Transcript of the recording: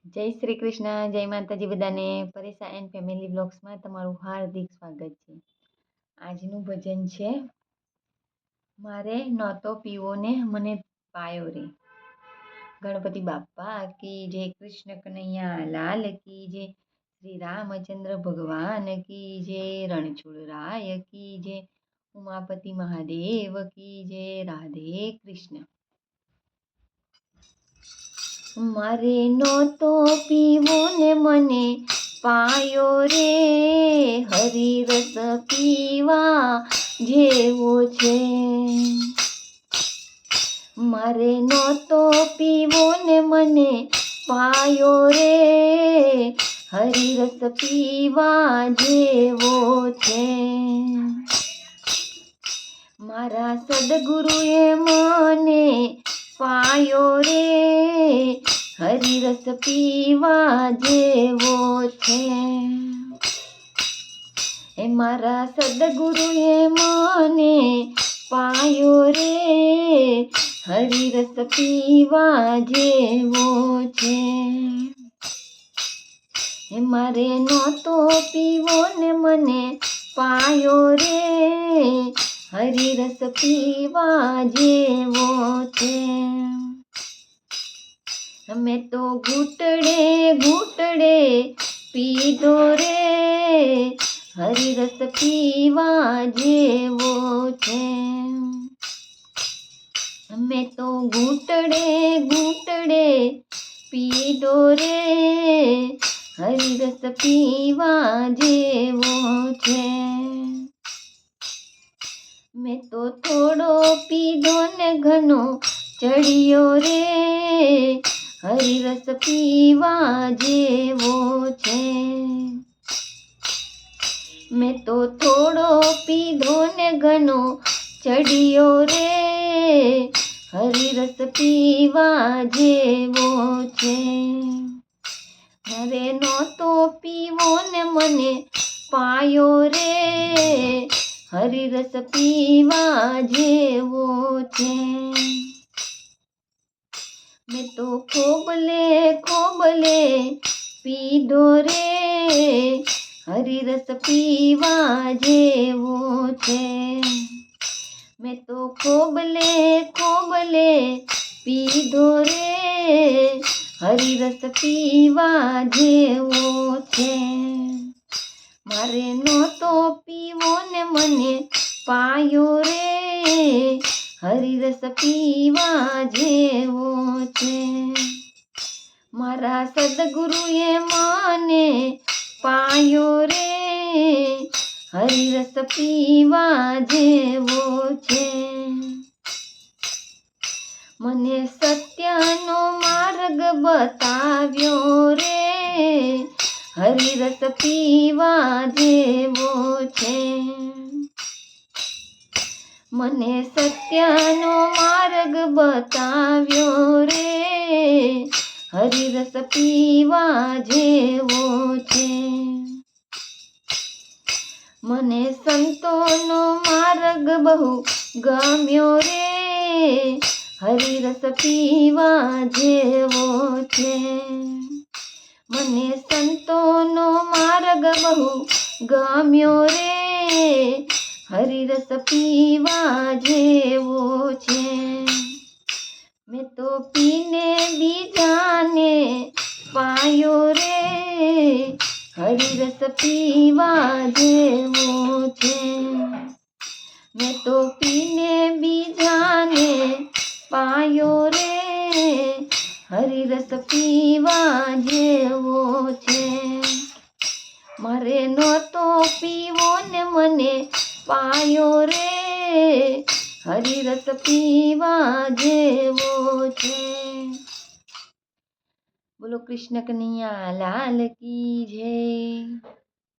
જય શ્રી કૃષ્ણ, જય માતાજી બધાને. પરેશા એન્ડ ફેમિલી બ્લોગ્સમાં તમારું હાર્દિક સ્વાગત છે. આજનું ભજન છે મારે નહોતો પીવો ને મને પાયો રે. ગણપતિ બાપ્પા કી જય, કૃષ્ણ કનૈયા લાલ કી જય, શ્રી રામચંદ્ર ભગવાન કી જય, રણછોડરાય કી જય, ઉમાપતિ મહાદેવ કી જય, રાધે કૃષ્ણ. મારે નહોતો પીવો ને મને પાયો રે, હરિરસ પીવા જેવો છે. મારે નહોતો પીવો ને મને પાયો રે, હરિરસ પીવા જેવો છે. મારા સદગુરુએ મને પાયો રે, હરિરસ પીવા જેવો છે. એ મારા સદગુરુએ મને પાયો રે, હરિરસ પીવા જેવો છે. એ મારે નહોતો પીવો ને મને પાયો રે, હરિરસ પીવા જેવો છે. મેં તો ઘૂંટડે ઘૂંટડે પીધો રે, હરિરસ પીવા જેવો છે. મેં તો ઘૂંટડે ઘૂંટડે પીધો રે, હરિરસ પીવા જેવો છે. મેં તો થોડો પીધો ને ઘણો ચડ્યો રે, હરિરસ પીવા જેવો છે. મેં તો થોડો પીધો ને ઘણો ચડ્યો રે, હરિરસ પીવા જેવો છે. મારે નહોતો પીવો ને મને પાયો રે, હરિરસ પીવા જેવો છે. મેં તો ખોબલે ખોબલે પીધો રે, હરિરસ પીવા જેવો છે. મેં તો ખોબલે ખોબલે પીધો રે, હરિરસ પીવા જેવો છે. મારે નહોતો પીવો ને મને પાયો રે, હરિરસ પીવા જેવો છે. મારા સદગુરુએ મને પાયો રે, હરિરસ પીવા જેવો છે. મને સત્યનો માર્ગ બતાવ્યો રે, હરિરસ પીવા જેવો છે. મને સત્યનો માર્ગ બતાવ્યો રે, હરિરસ પીવા જેવો છે. મને સંતોનો માર્ગ બહુ ગમ્યો રે, હરિરસ પીવા જેવો છે. મને સંતોનો માર્ગ બહુ ગમ્યો રે, હરિરસ પીવા જેવો છે. મેં તો પીને બીજાને પાયો રે, હરિરસ પીવા જેવો છે. મેં તો પીને બીજાને પાયો રે, હરિરસ પીવા જેવો છે. મારે નહોતો પીવો ને મને પાયો રે, હરિરસ પીવા જેવો છે. બોલો કૃષ્ણ કનૈયા લાલ કી જય.